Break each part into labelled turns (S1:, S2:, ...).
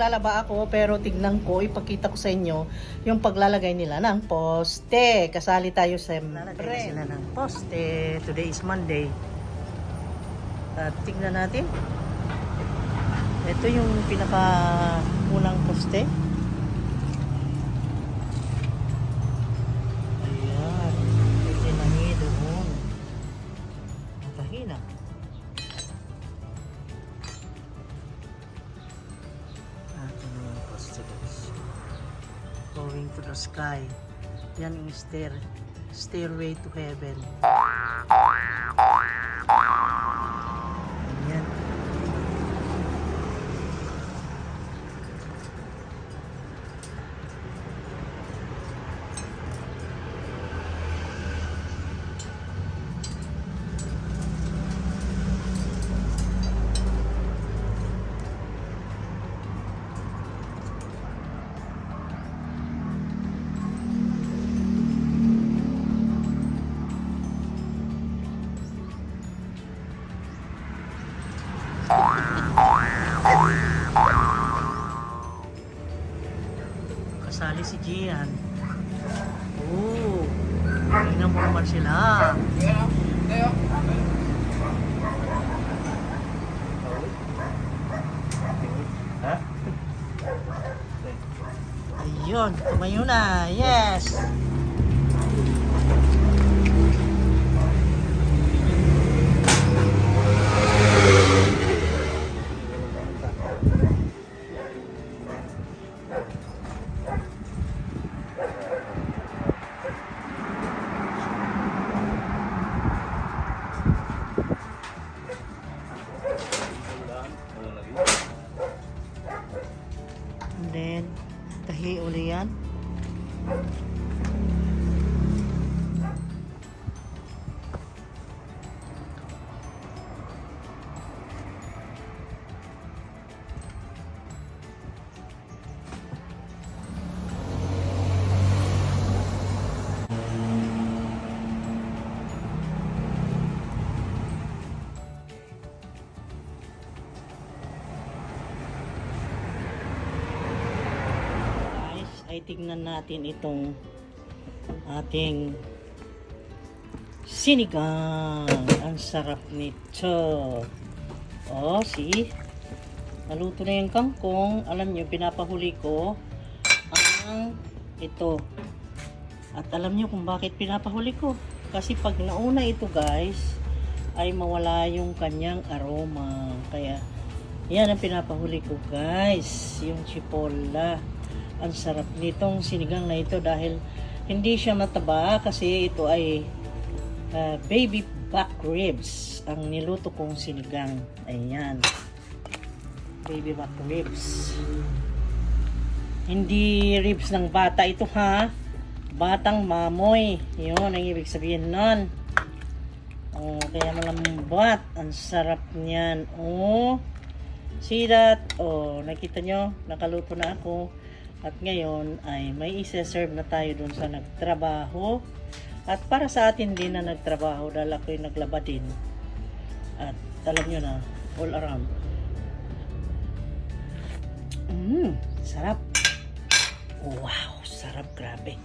S1: maglalaba ako, pero tignan ko, ipakita ko sa inyo yung paglalagay nila ng poste. Kasali tayo siyempre. Lalagay sila ng poste. Today is Monday. At tignan natin. Ito yung pinaka unang poste. Ayan. Pwede na niya doon. Matahina. Ito na yung poste, guys. Going to the sky. Yan yung stairway to heaven. Ayan. Kasali si Gian. Oh, tingnan mo naman sila. Ayun, tumayo na. Yes. And then, tahi uli yan. Ay tignan natin itong ating sinigang. Ang sarap nito. Oh, see? Naluto na yung kangkong. Alam nyo, pinapahuli ko ang ito. At alam nyo kung bakit pinapahuli ko. Kasi pag nauna ito, guys, ay mawala yung kanyang aroma. Kaya, yan ang pinapahuli ko, guys. Yung chipola. Ang sarap nitong sinigang na ito dahil hindi siya mataba kasi ito ay baby back ribs ang niluto kong sinigang. Ayan. Baby back ribs. Hindi ribs ng bata ito, ha. Batang mamoy. Yun ang ibig sabihin nun. Oh, kaya malambot. Ang sarap niyan. Oh. See that? Oh, nakita nyo? Nakaluto na ako. At ngayon ay may isa-serve na tayo dun sa nagtrabaho. At para sa atin din na nagtrabaho dahil ako'y naglaba din. At alam nyo na, all around. Sarap. Wow, sarap, grabe.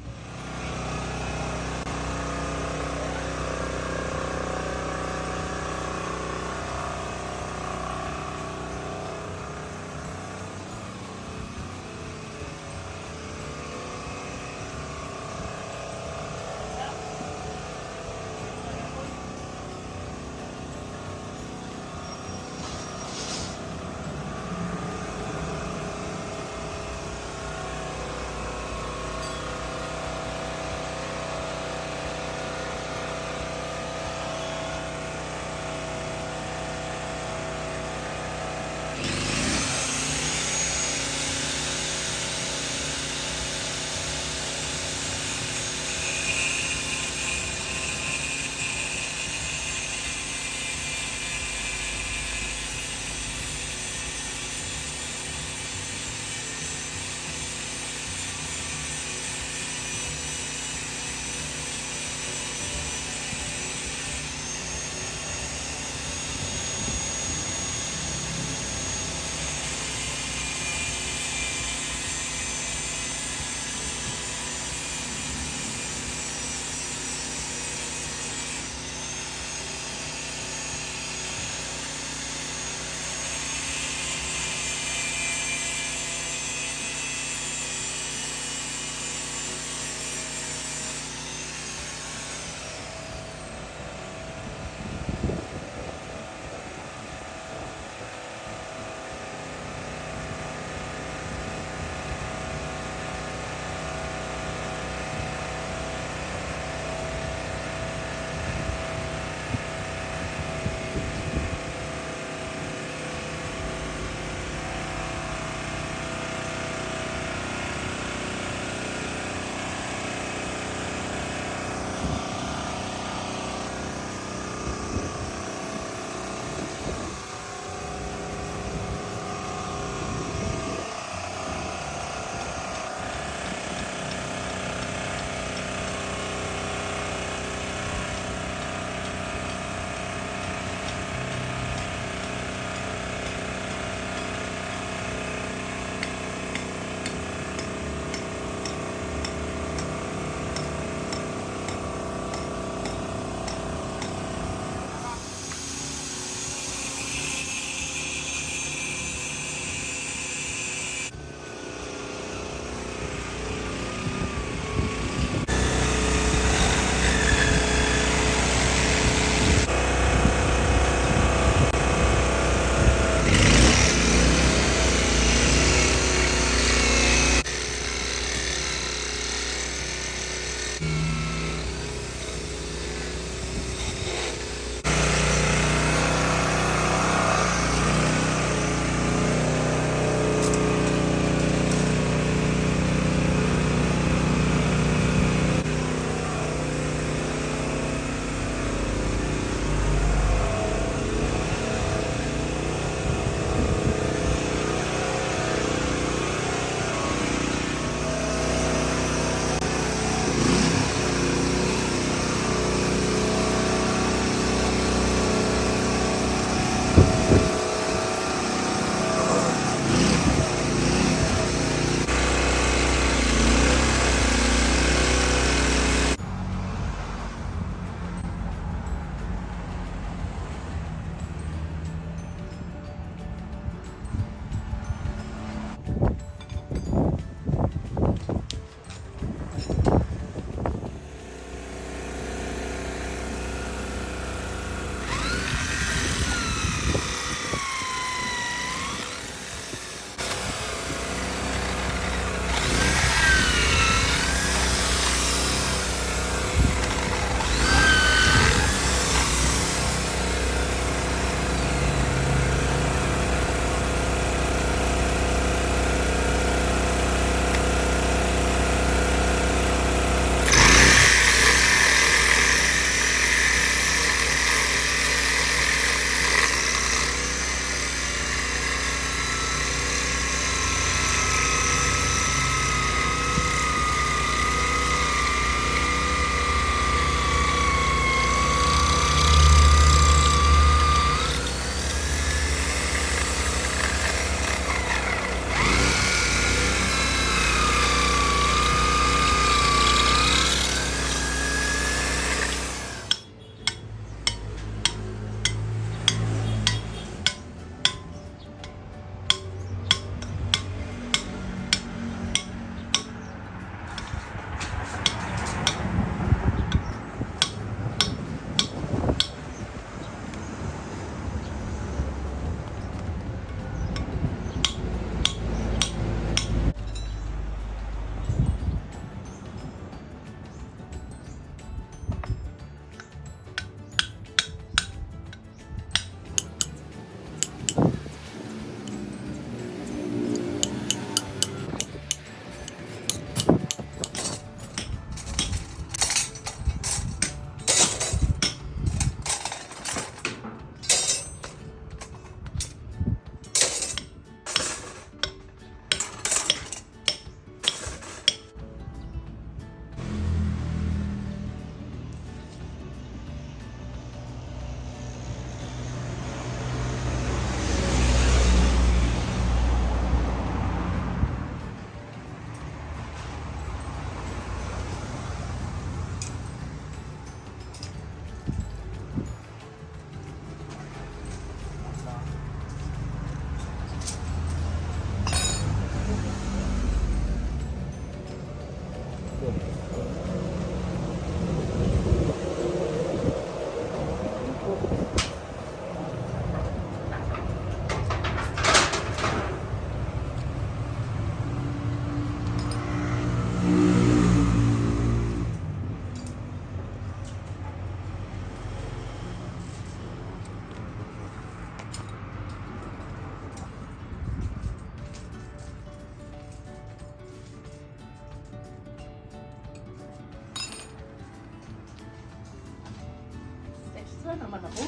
S1: Nabasa naman ako.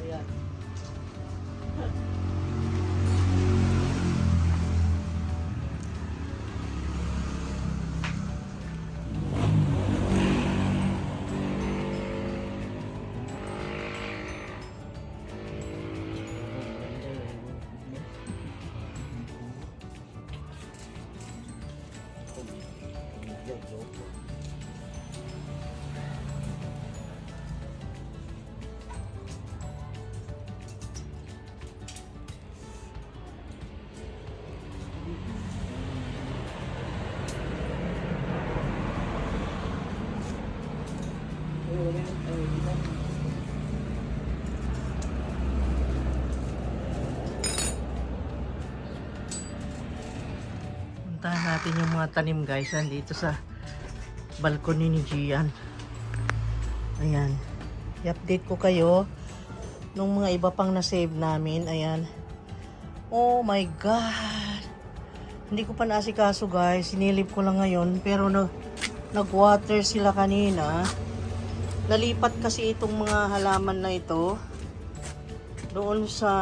S1: Ayan. Puntahan natin yung mga tanim guys dito sa balcony ni Gian. Ayan. I-update ko kayo nung mga iba pang na-save namin. Ayan. Oh my God. Hindi ko pa naasikaso guys. Sinilip ko lang ngayon. Pero nag-water sila kanina. Nalipat kasi itong mga halaman na ito doon sa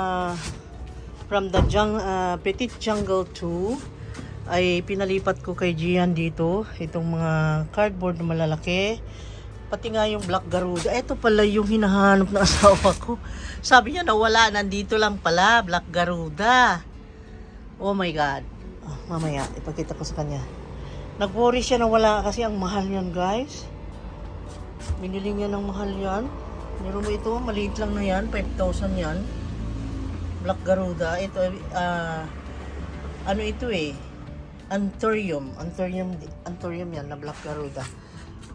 S1: from the Petit Jungle 2 ay pinalipat ko kay Gian dito itong mga cardboard na malalaki, pati nga yung Black Garuda. Ito pala yung hinahanap ng asawa ko. Sabi niya nawala, nandito lang pala Black Garuda. Oh my God. Mamaya ipakita ko sa kanya. Nag-worry siya na wala kasi ang mahal yan guys. Binili niya ng mahal yan. Meron mo ito, maliit lang na yan, 5,000 yan. Black Garuda. Ito, ano ito eh, Anthurium yan na Black Garuda.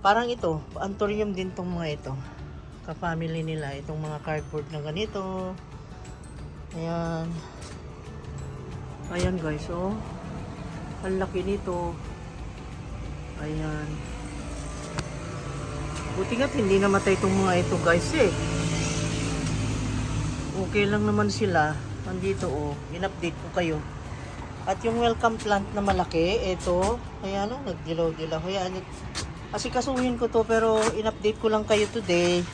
S1: Parang ito, Anthurium din tong mga ito. Ka-family nila, itong mga cardboard na ganito. Ayan. Ayan guys, oh. Ang laki nito. Ayan. Buti nga't hindi namatay itong mga ito guys eh. Okay lang naman sila. Nandito oh, in-update ko kayo. At yung welcome plant na malaki, ito, ayan o, nagdilaw-dilaw. Ayan, asikasuhin ko to pero in-update ko lang kayo today.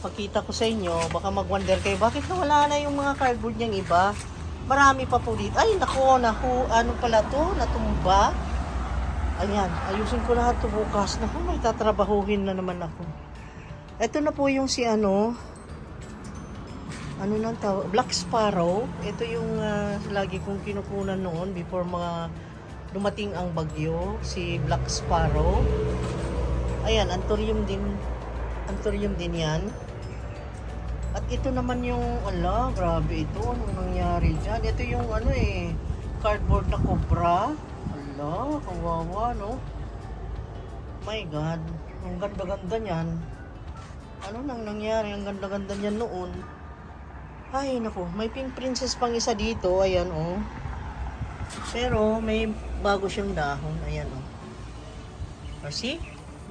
S1: Pakita ko sa inyo, baka mag-wonder kayo, bakit nawala na yung mga cardboard niyang iba? Marami pa po dito. Ay, nako, ano pala to? Natumba. Ayan, ayusin ko lahat to bukas. Naku, may tatrabahuhin na naman ako. Ito na po yung si ano nang tawag? Black Sparrow. Ito yung lagi kong kinukunan noon before mga dumating ang bagyo. Si Black Sparrow. Ayan, Anthurium din yan. At ito naman yung, ala, grabe ito. Anong nangyari dyan? Ito yung cardboard na cobra. Ala, kawawa, no? My God, ang ganda-ganda niyan. Ano nang nangyari? Ang ganda-ganda niyan noon. Ay, naku, may Pink Princess pang isa dito. Ayan, oh. Pero, may bago siyang dahon. Ayan, oh. Or see?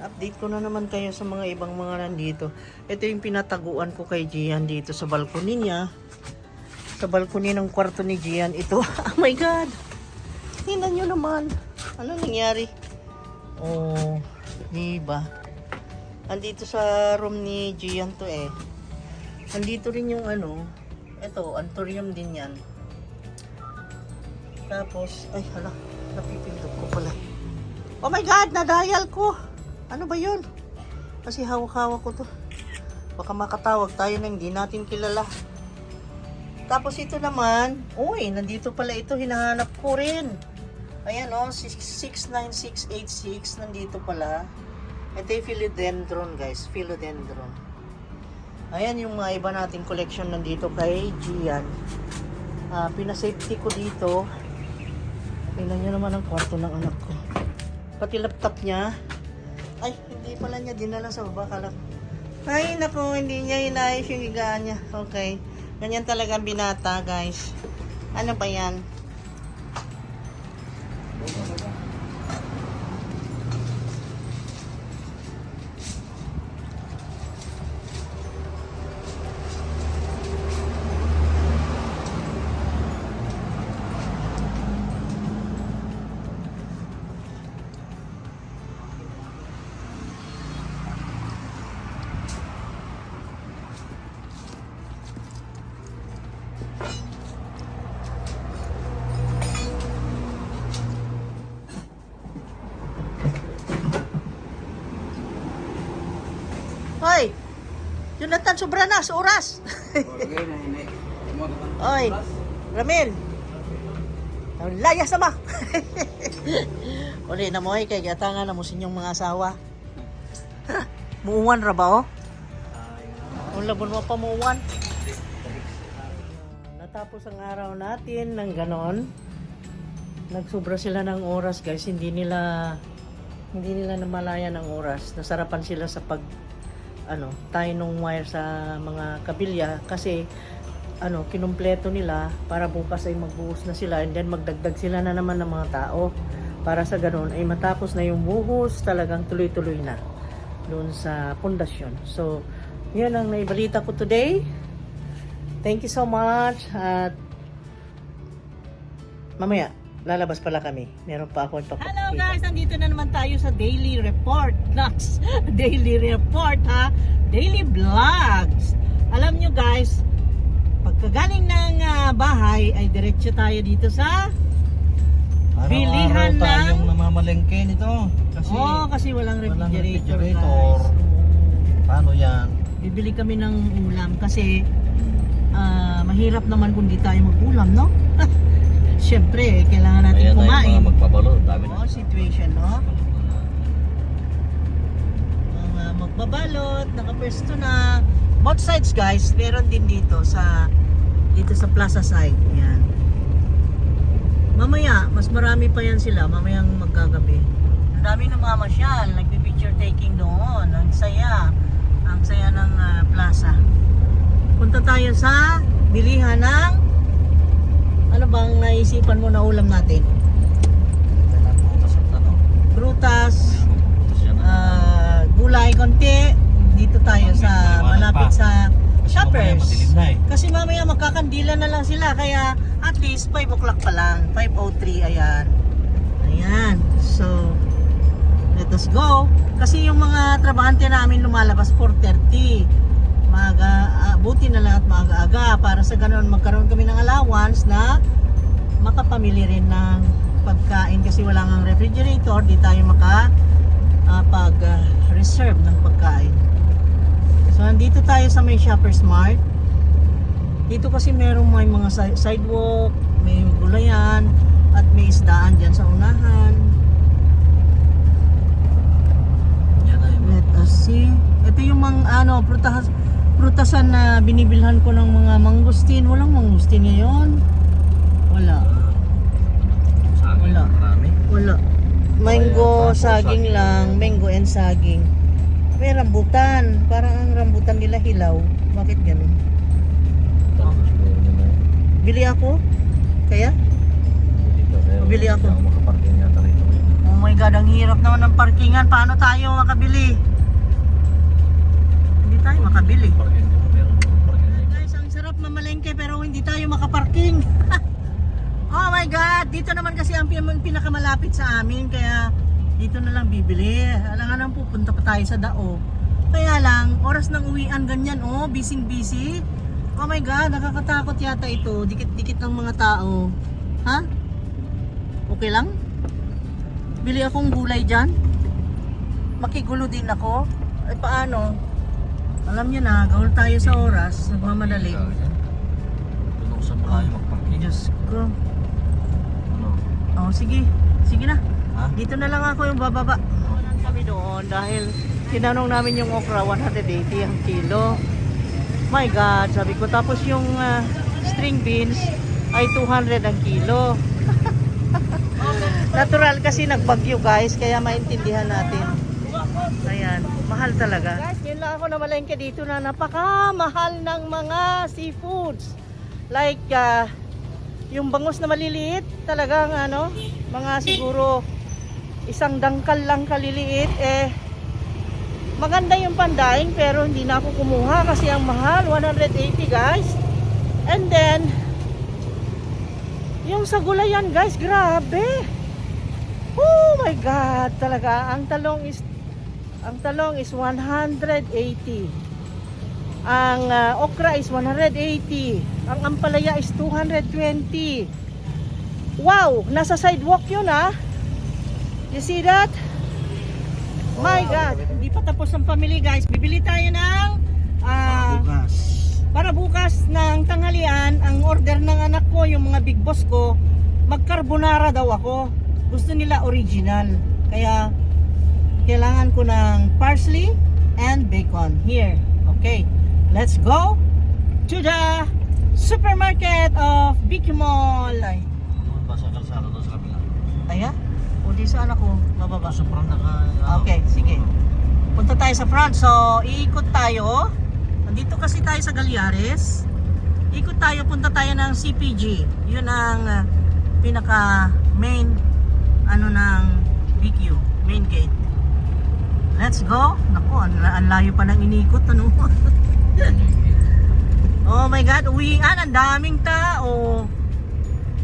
S1: Update ko na naman kayo sa mga ibang mga nandito. Ito yung pinataguan ko kay Gian dito sa balcony niya. Sa balcony ng kwarto ni Gian. Ito, oh my God! Tingnan nyo naman. Ano nangyari? Oh, diba? Andito sa room ni Gian to eh. Andito rin yung ito, Anthurium din yan. Tapos, ay hala, napipindot ko pala. Oh my God, na-dial ko! Ano ba yun? Kasi hawak-hawak ko to. Baka makatawag tayo na hindi natin kilala. Tapos ito naman, uy, nandito pala ito, hinahanap ko rin. Ayan o, 69686, nandito pala. Ito yung philodendron guys, philodendron. Ayan yung mga iba nating collection nandito kay Gian. Pinasafety ko dito. Tingnan nyo naman ang kwarto ng anak ko. Pati laptop niya. Ay, hindi pala niya dinala sa baba. Ay, naku, hindi niya inayos yung higaan niya. Okay. Ganyan talaga binata, guys. Ano ba yan? Hoy! Jonathan, sobra na sa oras. Oy, Ramil. Layas sama. Uli na mo kay gatangan na mo sinyong mga asawa. Muuwan ra ba oh? Labon mo pa muuwan. Natapos ang araw natin ng ganon. Nagsobra sila ng oras guys, hindi nila namalayan ng oras. Nasarapan sila sa tie ng wire sa mga kabilya kasi kinumpleto nila para bukas ay magbuhos na sila and then magdagdag sila na naman ng mga tao para sa ganun ay matapos na yung buhos, talagang tuloy-tuloy na doon sa pundasyon. So yun ang naibalita ko today. Thank you so much at mamaya lalabas pala kami. Meron pa ako ipapakita. Hello guys! Nandito na naman tayo sa daily report. Nax! Daily report ha! Daily vlogs! Alam nyo guys, pagkagaling ng bahay ay diretso tayo dito sa bilihan ng...
S2: tayong namamalengke nito.
S1: Kasi walang refrigerator.
S2: Guys. Paano yan?
S1: Bibili kami ng ulam kasi mahirap naman kung di tayo mag-ulam, no? Siyempre, kailangan natin kumain.
S2: Magpabalo, dami na.
S1: Situation, no? Magbabalot, nakapwesto na. Both sides, guys. Meron din dito sa plaza side. Yan. Mamaya, mas marami pa yan sila. Mamayang maggagabi. Ang dami ng mga masyal. Nagpi-picture taking doon. Ang saya. Ang saya ng plaza. Punta tayo sa bilihan ng ano bang naisipan mo na ulam natin? Prutas, gulay konti. Dito tayo sa malapit sa Shoppers. Kasi mamaya magkakandila na lang sila kaya at least 5 o'clock pa lang. 5:03 ayan. Ayan. So let us go. Kasi yung mga trabahante namin lumalabas 4:30. Buti na lang at maaga-aga para sa ganoon magkaroon kami ng allowance na makapamili rin ng pagkain kasi wala nang refrigerator, di tayo pag-reserve ng pagkain. So nandito tayo sa may Shoppers Mart. Dito kasi may mga sidewalk, may gulayan at may isdaan dyan sa unahan. Let us see. Ito yung mga prutasan na binibilhan ko ng mga mangustin. Walang mangustin ngayon. Wala. Mango, saging lang. Mango and saging. May rambutan. Parang ang rambutan nila hilaw. Bakit ganun? Bili ako? Kaya? Bili ako. Oh my God, ang hirap naman ng parkingan. Paano tayo makabili? Hindi tayo makabili. Guys, ang sarap mamalengke pero hindi tayo makaparking. Oh my God, dito naman kasi ang pinakamalapit sa amin kaya dito na lang bibili. Alangan nang pupunta pa tayo sa Dao. Kaya lang, oras ng uwian ganyan busy. Oh my God, nakakatakot yata ito. Dikit-dikit ang mga tao. Ha? Okay lang? Bili akong gulay dyan. Makigulo din ako. Ay paano? Alam niyo na, gawal tayo sa oras. Nagmamadali.
S2: Tulong sa malayo magparking.
S1: Diyos ko. Oh, sige. Sige na.
S2: Ha?
S1: Dito na lang ako yung bababa. Walang kami doon dahil tinanong namin yung okra 180 ang kilo. My God, sabi ko. Tapos yung string beans ay 200 ang kilo. Natural kasi nagbagyo guys, kaya maintindihan natin. Ayan, mahal talaga. Guys, yun lang ako namalengke dito na napakamahal ng mga seafoods. Like, yung bangus na maliliit, talagang mga siguro isang dangkal lang kaliliit. Maganda yung pandaing pero hindi na ako kumuha kasi ang mahal, 180 guys. And then, yung sa gulayan guys, grabe. Oh my God, talaga. Ang talong is 180. Ang okra is 180. Ang ampalaya is 220. Wow, nasa sidewalk yun You see that? My God, hindi pa magtatapos ang pamili guys. Bibili tayo ng
S2: Bukas.
S1: para bukas ng tanghalian. Ang order ng anak ko, yung mga big boss ko, mag-carbonara daw ako. Gusto nila original. Kaya kailangan ko ng parsley and bacon. Here. Okay. Let's go to the supermarket of BQ Mall. Ay.
S2: Doon ba sa kalsada doon sa kabila?
S1: Aya? O di saan ako? Bababa.
S2: Sa front na ka.
S1: Okay, sige. Punta tayo sa front. So, iikot tayo. Nandito kasi tayo sa Galyares. Ikot tayo, punta tayo ng CPG. Yun ang pinaka main ng BQ, main gate. Let's go. Naku, ang layo pa ng inikot. Ano? Oh my God, uwian. Ang daming tao.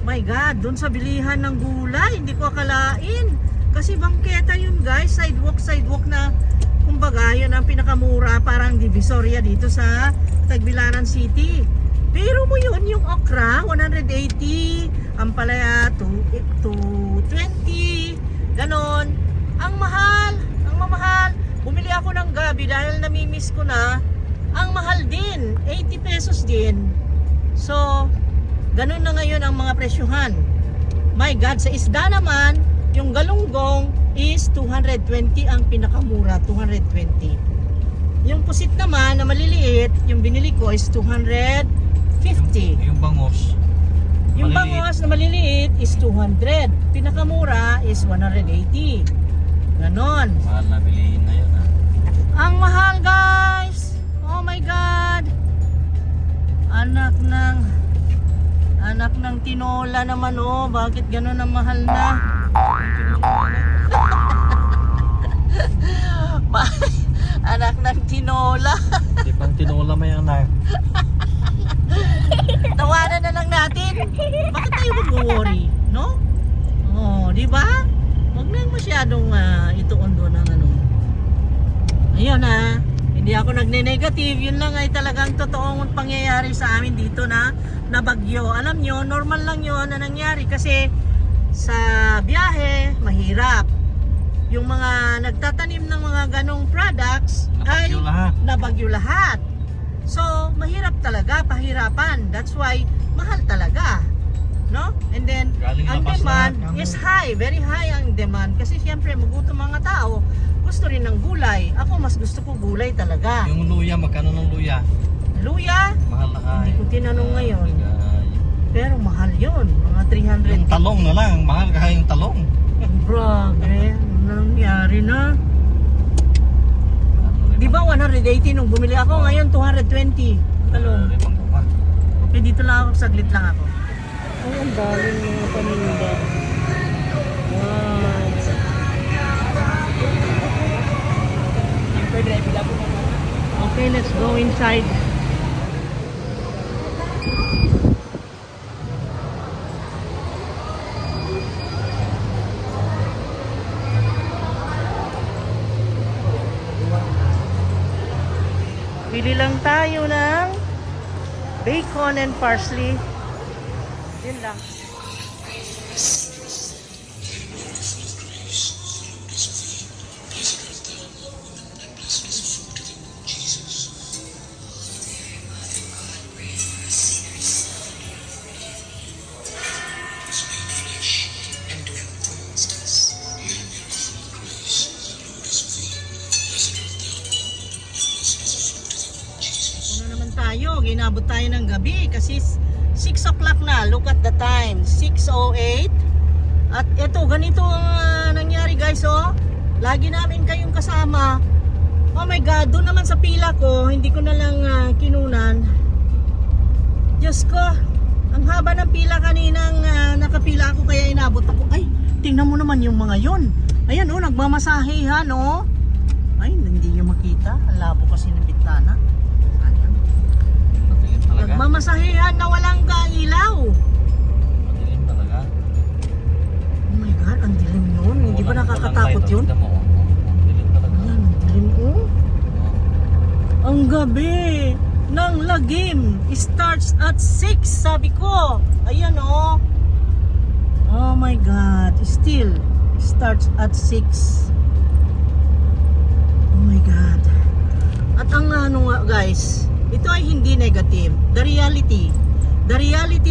S1: My God, dun sa bilihan ng gulay. Hindi ko akalain. Kasi bangketa yun guys. Sidewalk na. Kumbaga, yun ang pinakamura. Parang divisoria dito sa Tagbilaran City. Pero mo yun, yung okra, 180. Ang palaya, 220. Ganon. Ang mahal. Ang mamahal. Bumili ako ng gabi dahil namimiss ko na. Ang mahal din. 80 pesos din. So, ganun na ngayon ang mga presyuhan. My God, sa isda naman, yung galunggong is 220 ang pinakamura, 220. Yung pusit naman na maliliit, yung binili ko is 250.
S2: Yung bangos.
S1: Yung
S2: maliliit.
S1: bangos na maliliit is 200. Pinakamura is 180. Ganon.
S2: Mahal na bilihin na yun ha.
S1: Ang mahal guys. Oh my God. Anak ng tinola naman oh. Bakit ganon ang mahal na? Anak ng tinola.
S2: Di pang tinola may anak.
S1: Tawanan na lang natin. Bakit tayo mag-worry? No? Oh, di ba? Huwag nang masyadong ituon doon ng ano. Ayun hindi ako nagne-negative. Yun lang ay talagang totoong pangyayari sa amin dito na bagyo. Alam nyo, normal lang yun na nangyari kasi sa biyahe, mahirap. Yung mga nagtatanim ng mga ganong products ay
S2: Nabagyo lahat.
S1: nabagyo lahat. So, mahirap talaga, pahirapan. That's why, mahal talaga. No? And then,
S2: Galing
S1: ang
S2: labas
S1: demand
S2: lahat,
S1: is high. Very high ang demand. Kasi siyempre, magutom mga tao. Gusto rin ng gulay. Ako, mas gusto ko gulay talaga.
S2: Yung luya, magkano ng luya?
S1: Luya,
S2: Mahal na kayo.
S1: Hindi ko tinanong ngayon.
S2: Ay.
S1: pero mahal yun. Mga 300.
S2: Yung talong na lang, mahal kaya yung talong.
S1: Grabe, ano nangyari na? Di ba 180 nung bumili ako, ngayon 220. Talong. Okay, dito lang ako, saglit lang ako. Ay, ang daming mga paninda. Wow. Okay, let's go inside. Bili lang tayo ng bacon and parsley. Yun lang. Tayo, ginabot tayo ng gabi kasi 6 o'clock na. Look at the time, 6:08. At eto, ganito ang nangyari guys, oh. Lagi namin kayong kasama. Oh my God, doon naman sa pila ko, hindi ko na lang kinunan. Diyos ko, ang haba ng pila kaninang nakapila ako kaya inabot ako. Ay, tingnan mo naman yung mga yon. Ayan oh, nagmamasahe no. Ay, hindi nyo makita. Ang labo kasi ng bitana. Nagmamasahihan na walang ilaw.
S2: Madilim talaga.
S1: Oh my God, ang dilim yun. Hindi ba nakakatakot yun?
S2: Madilim talaga.
S1: Ayan, ang dilim oh. Ang gabi ng lagim starts at 6, sabi ko. Ayan oh. Oh my God, still starts at 6. Oh my God. At ang ano nga guys, ito ay hindi negative. The reality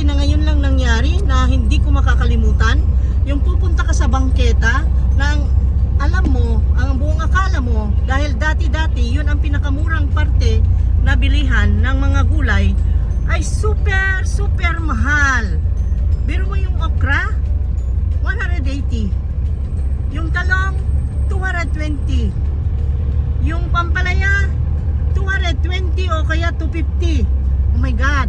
S1: na ngayon lang nangyari na hindi ko makakalimutan, yung pupunta ka sa bangketa na alam mo, ang buong akala mo, dahil dati-dati yun ang pinakamurang parte na bilihan ng mga gulay, ay super mahal. Biro mo yung okra, 180. Yung talong, 220. Yung pampalaya, 220 o kaya 250. Oh my God.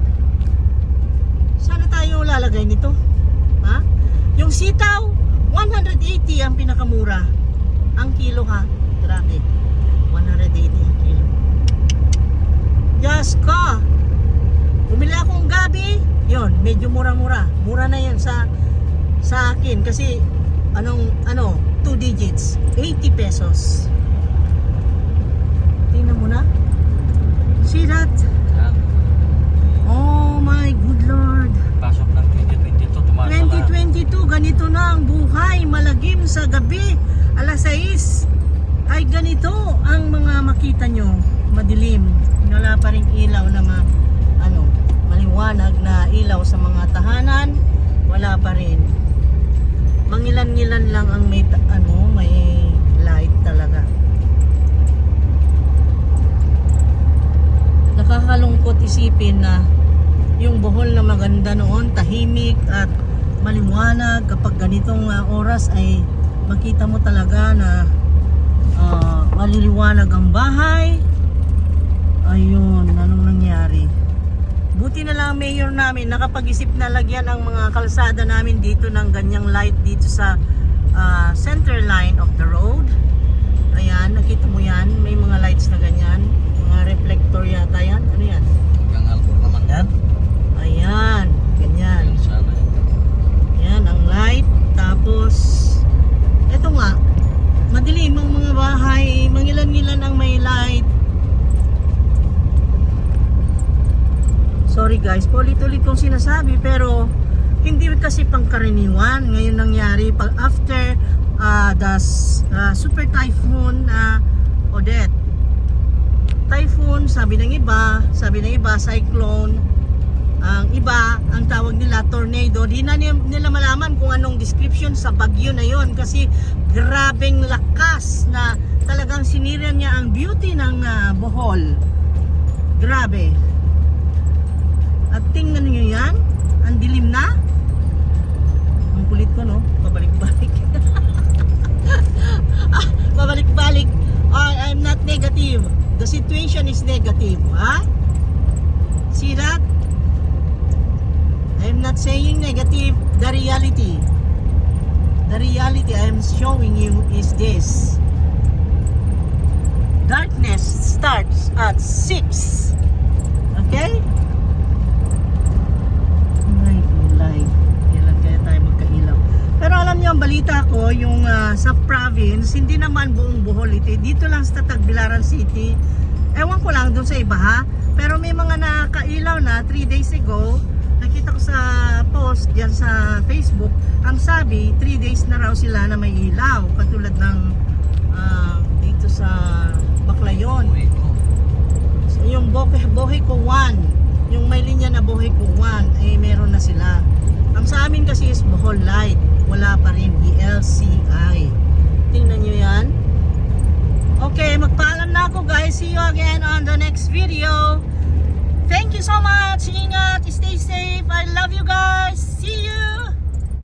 S1: Sana tayo lalagay nito. Ha? Yung sitaw, 180 ang pinakamura. Ang kilo ha. Grabe. 180 ang kilo. Diyos ko. Bumili akong gabi. Yon, medyo mura-mura. Mura na yan sa akin kasi 2 digits, 80 pesos. Tingnan mo na. See that?
S2: Yan.
S1: Oh my good Lord.
S2: Pasok ng 2022, tumaas na lang.
S1: 2022, ganito na ang buhay. Malagim sa gabi. Alas 6. Ay ganito ang mga makita nyo. Madilim. Wala pa rin ilaw na maliwanag na ilaw sa mga tahanan. Wala pa rin. Mangilan-ngilan lang ang may light talaga. Nakakalungkot isipin na yung Bohol na maganda noon, tahimik at maliwanag. Kapag ganitong oras ay makita mo talaga na maliliwanag ang bahay. Ayun, anong nangyari? Buti na lang ang mayor namin nakapag-isip na lagyan ang mga kalsada namin dito ng ganyang light dito sa center line of the road. Ayan, nakita mo yan, may mga lights na ganyan, mga reflector yata yan. Ano yan?
S2: Hanggang Alcor naman yan.
S1: Ayan, ganyan.
S2: Yan sana.
S1: Yan ang light. Tapos eto nga, madilim ang mga bahay, mangilan-ngilan ang may light. Sorry guys, paulit-ulit kong sinasabi pero hindi kasi pangkaraniwan. Ngayon nangyari pag after the super typhoon Odette. Typhoon, sabi ng iba cyclone. Ang iba, ang tawag nila tornado. Di na nila malaman kung anong description sa bagyo na yon kasi grabeng lakas na talagang sinira niya ang beauty ng Bohol. Grabe. At tingnan niyo yan, ang dilim na. Ang kulit ko, no? Pabalik-balik. Pabalik-balik. I'm not negative. The situation is negative. Ha? See that? I'm not saying negative. The reality I'm showing you is this. Darkness starts at 6. Okay? Pero alam niyo, ang balita ko, yung sa province, hindi naman buong Bohol ito. Dito lang sa Tagbilaran City. Ewan ko lang doon sa iba ha. Pero may mga nakailaw na 3 days ago. Nakita ko sa post diyan sa Facebook. Ang sabi, 3 days na raw sila na may ilaw. Katulad ng dito sa Baclayon. So, yung Bohol ko 1. Yung may linya na Bohol ko 1, eh meron na sila. Ang sa amin kasi is Bohol Light. Wala pa rin BLCI. Tingnan nyo yan. Okay, magpaalam na ako guys. See you again on the next video. Thank you so much. Ingat. Stay safe. I love you guys. See you.